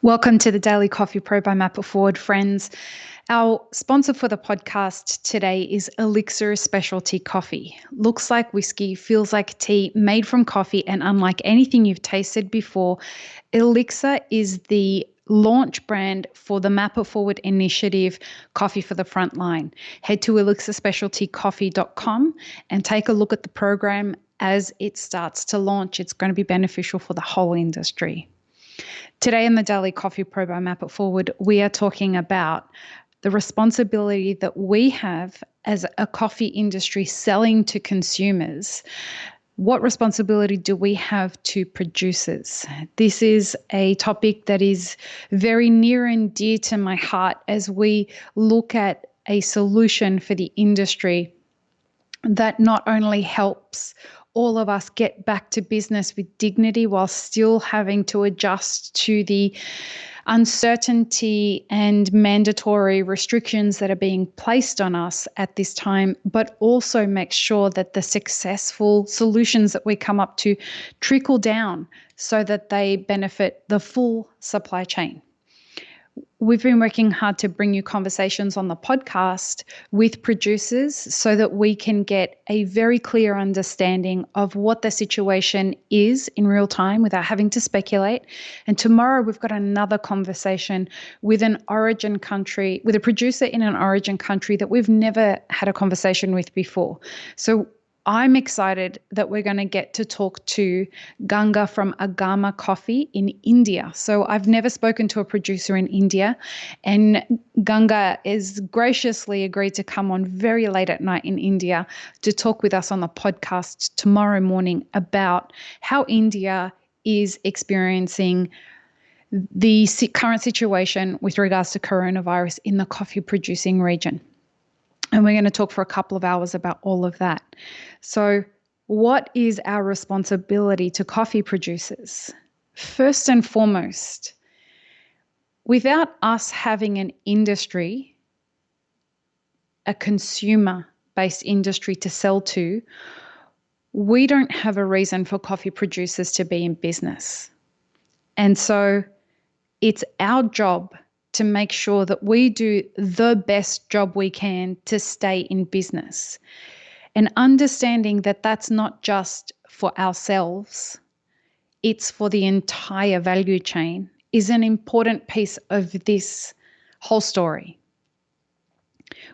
Welcome to the Daily Coffee Pro by Map It Forward, friends. Our sponsor for the podcast today is Elixir Specialty Coffee. Looks like whiskey, feels like tea, made from coffee, and unlike anything you've tasted before, Elixir is the launch brand for the Map It Forward initiative, Coffee for the Frontline. Head to elixirspecialtycoffee.com and take a look at the program as it starts to launch. It's going to be beneficial for the whole industry. Today in the Daily Coffee Pro by Map It Forward, we are talking about the responsibility that we have as a coffee industry selling to consumers. What responsibility do we have to producers? This is a topic that is very near and dear to my heart as we look at a solution for the industry that not only helps all of us get back to business with dignity while still having to adjust to the uncertainty and mandatory restrictions that are being placed on us at this time, but also makes sure that the successful solutions that we come up to trickle down so that they benefit the full supply chain. We've been working hard to bring you conversations on the podcast with producers so that we can get a very clear understanding of what the situation is in real time without having to speculate. And tomorrow we've got another conversation with an origin country, with a producer in an origin country that we've never had a conversation with before. So I'm excited that we're going to get to talk to Ganga from Agama Coffee in India. So I've never spoken to a producer in India, and Ganga has graciously agreed to come on very late at night in India to talk with us on the podcast tomorrow morning about how India is experiencing the current situation with regards to coronavirus in the coffee producing region. And we're going to talk for a couple of hours about all of that. So what is our responsibility to coffee producers? First and foremost, without us having an industry, a consumer-based industry to sell to, we don't have a reason for coffee producers to be in business. And so it's our job to make sure that we do the best job we can to stay in business. And understanding that that's not just for ourselves, it's for the entire value chain is an important piece of this whole story.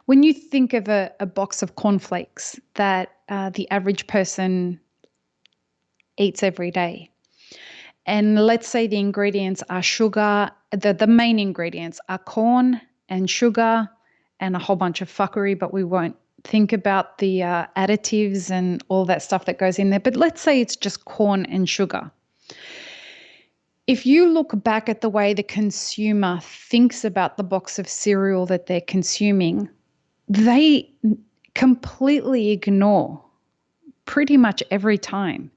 When you think of a box of cornflakes that the average person eats every day, and let's say the ingredients are sugar, the main ingredients are corn and sugar and a whole bunch of fuckery, but we won't think about the additives and all that stuff that goes in there. But let's say it's just corn and sugar. If you look back at the way the consumer thinks about the box of cereal that they're consuming, they completely ignore pretty much every time.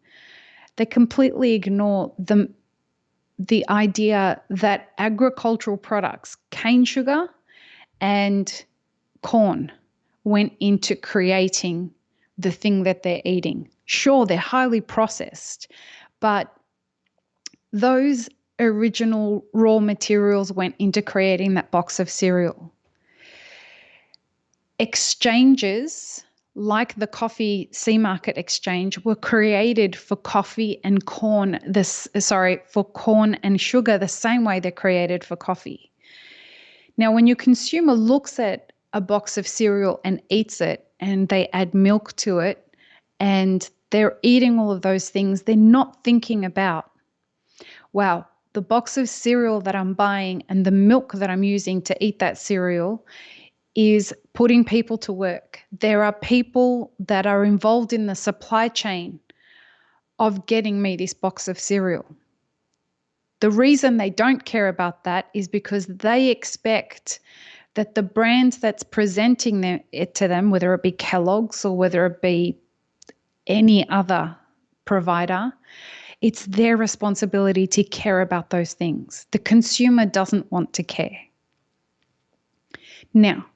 They completely ignore the idea that agricultural products, cane sugar and corn, went into creating the thing that they're eating. Sure, they're highly processed, but those original raw materials went into creating that box of cereal. Exchanges like the coffee sea market exchange were created for coffee and corn, for corn and sugar the same way they're created for coffee. Now, when your consumer looks at a box of cereal and eats it and they add milk to it and they're eating all of those things, they're not thinking about, wow, the box of cereal that I'm buying and the milk that I'm using to eat that cereal is putting people to work. There are people that are involved in the supply chain of getting me this box of cereal. The reason they don't care about that is because they expect that the brand that's presenting it to them, whether it be Kellogg's or whether it be any other provider, it's their responsibility to care about those things. The consumer doesn't want to care. Now,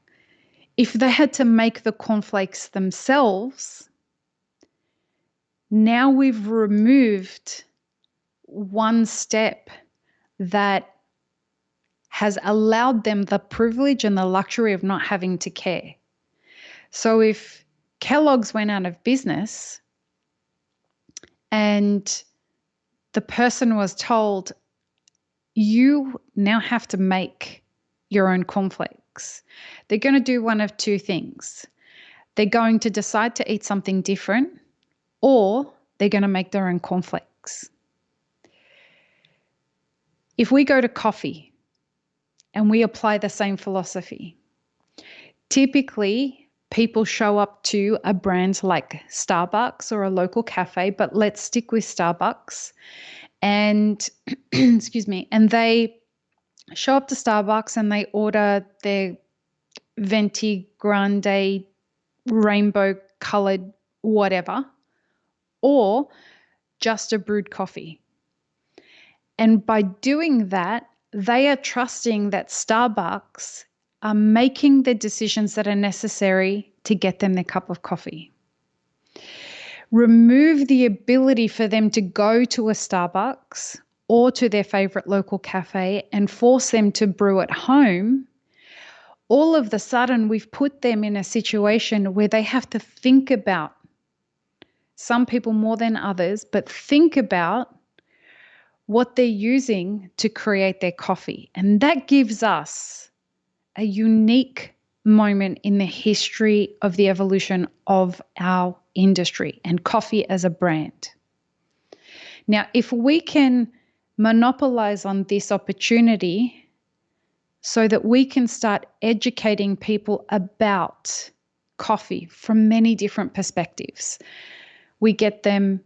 if they had to make the cornflakes themselves, now we've removed one step that has allowed them the privilege and the luxury of not having to care. So if Kellogg's went out of business and the person was told, you now have to make your own cornflakes, they're going to do one of two things. They're going to decide to eat something different, or they're going to make their own cornflakes. If we go to coffee and we apply the same philosophy, typically people show up to a brand like Starbucks or a local cafe, but let's stick with Starbucks. And excuse me, and they show up to Starbucks and they order their venti grande rainbow colored whatever, or just a brewed coffee. And by doing that, they are trusting that Starbucks are making the decisions that are necessary to get them their cup of coffee. Remove the ability for them to go to a Starbucks or to their favorite local cafe and force them to brew at home. All of the sudden, we've put them in a situation where they have to think about, some people more than others, but think about what they're using to create their coffee. And that gives us a unique moment in the history of the evolution of our industry and coffee as a brand. Now, if we can monopolize on this opportunity so that we can start educating people about coffee from many different perspectives, we get them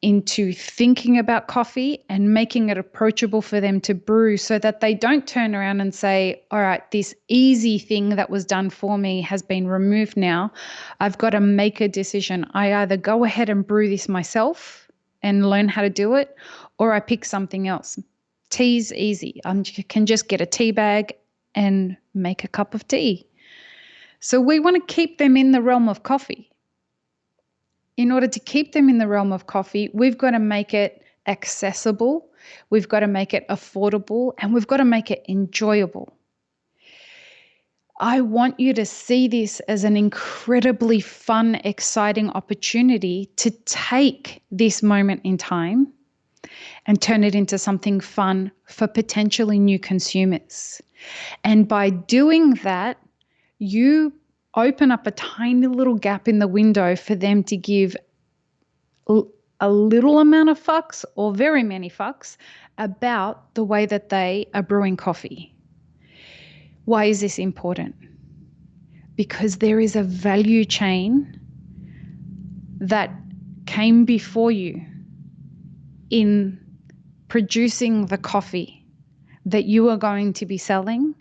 into thinking about coffee and making it approachable for them to brew so that they don't turn around and say, all right, this easy thing that was done for me has been removed now. I've got to make a decision. I either go ahead and brew this myself and learn how to do it, or I pick something else. Tea's easy. I can just get a tea bag and make a cup of tea. So we want to keep them in the realm of coffee. In order to keep them in the realm of coffee, we've got to make it accessible, we've got to make it affordable, and we've got to make it enjoyable. I want you to see this as an incredibly fun, exciting opportunity to take this moment in time and turn it into something fun for potentially new consumers. And by doing that, you open up a tiny little gap in the window for them to give a little amount of fucks or very many fucks about the way that they are brewing coffee. Why is this important? Because there is a value chain that came before you in producing the coffee that you are going to be selling,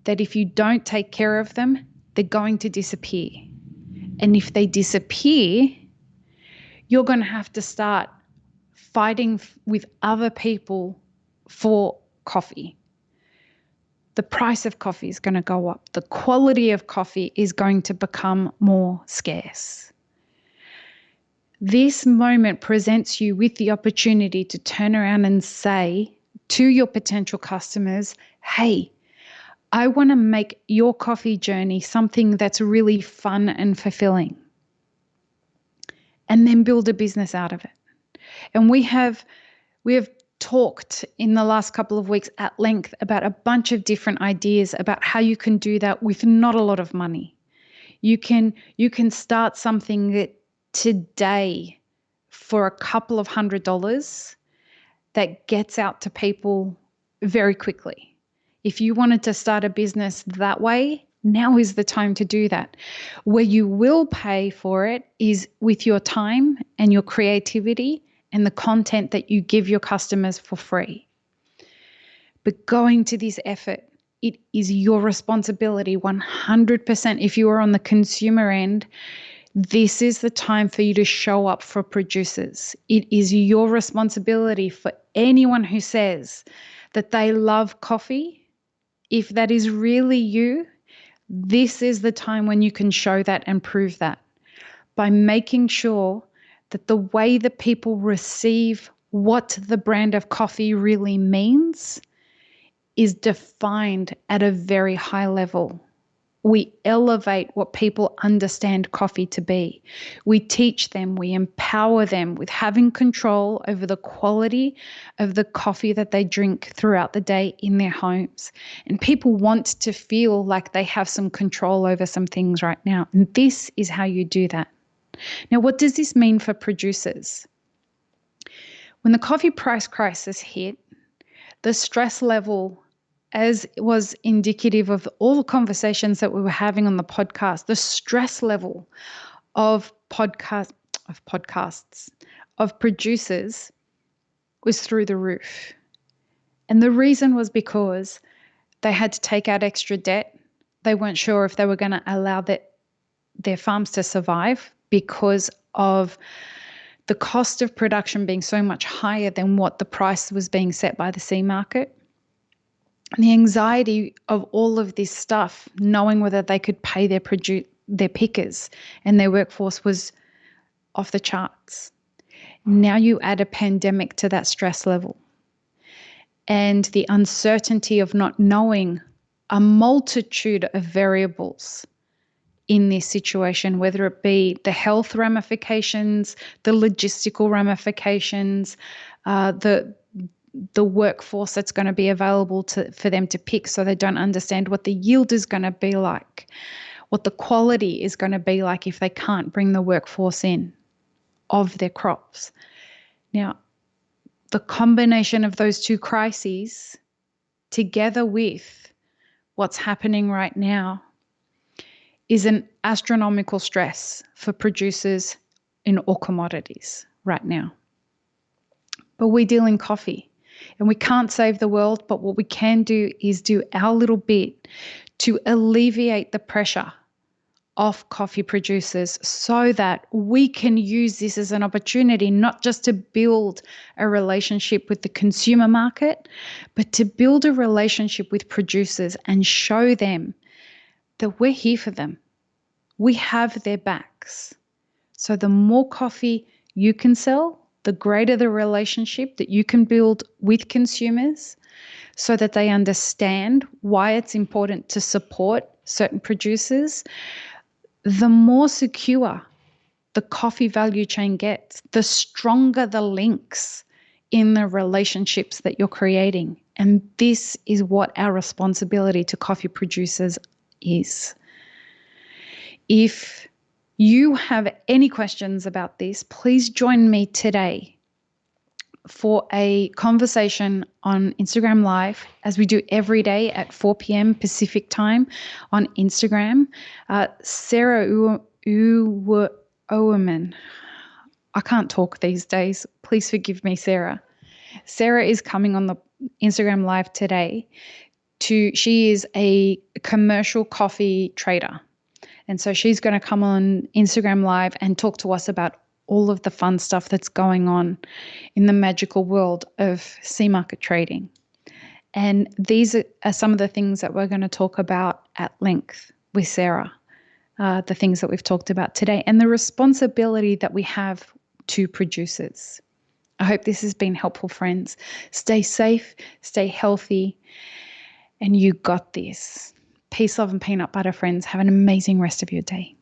that if you don't take care of them, they're going to disappear. And if they disappear, you're going to have to start fighting with other people for coffee. The price of coffee is going to go up. The quality of coffee is going to become more scarce. This moment presents you with the opportunity to turn around and say to your potential customers, hey, I want to make your coffee journey something that's really fun and fulfilling. And then build a business out of it. And we have talked in the last couple of weeks at length about a bunch of different ideas about how you can do that with not a lot of money. You can start something that today for a couple of $100s that gets out to people very quickly. If you wanted to start a business that way, now is the time to do that. Where you will pay for it is with your time and your creativity and the content that you give your customers for free. But going to this effort, it is your responsibility 100%. If you are on the consumer end, this is the time for you to show up for producers. It is your responsibility for anyone who says that they love coffee. If that is really you, this is the time when you can show that and prove that by making sure that the way that people receive what the brand of coffee really means is defined at a very high level. We elevate what people understand coffee to be. We teach them, we empower them with having control over the quality of the coffee that they drink throughout the day in their homes. And people want to feel like they have some control over some things right now. And this is how you do that. Now, what does this mean for producers? When the coffee price crisis hit, the stress level, as was indicative of all the conversations that we were having on the podcast, the stress level of producers was through the roof. And the reason was because they had to take out extra debt. They weren't sure if they were going to allow their farms to survive because of the cost of production being so much higher than what the price was being set by the sea market. And the anxiety of all of this stuff, knowing whether they could pay their pickers and their workforce, was off the charts. Now you add a pandemic to that stress level and the uncertainty of not knowing a multitude of variables in this situation, whether it be the health ramifications, the logistical ramifications, the workforce that's going to be available for them to pick, so they don't understand what the yield is going to be like, what the quality is going to be like if they can't bring the workforce in of their crops. Now, the combination of those two crises together with what's happening right now is an astronomical stress for producers in all commodities right now. But we deal in coffee. And we can't save the world, but what we can do is do our little bit to alleviate the pressure of coffee producers so that we can use this as an opportunity not just to build a relationship with the consumer market, but to build a relationship with producers and show them that we're here for them. We have their backs. So the more coffee you can sell, the greater the relationship that you can build with consumers so that they understand why it's important to support certain producers, the more secure the coffee value chain gets, the stronger the links in the relationships that you're creating. And this is what our responsibility to coffee producers is. If you have any questions about this, please join me today for a conversation on Instagram Live, as we do every day at 4 p.m. Pacific time on Instagram. Sarah Owerman. I can't talk these days. Please forgive me, Sarah. Sarah is coming on the Instagram Live today. She is a commercial coffee trader. And so she's going to come on Instagram Live and talk to us about all of the fun stuff that's going on in the magical world of sea market trading. And these are some of the things that we're going to talk about at length with Sarah, the things that we've talked about today, and the responsibility that we have to producers. I hope this has been helpful, friends. Stay safe, stay healthy, and you got this. Peace, love, and peanut butter, friends. Have an amazing rest of your day.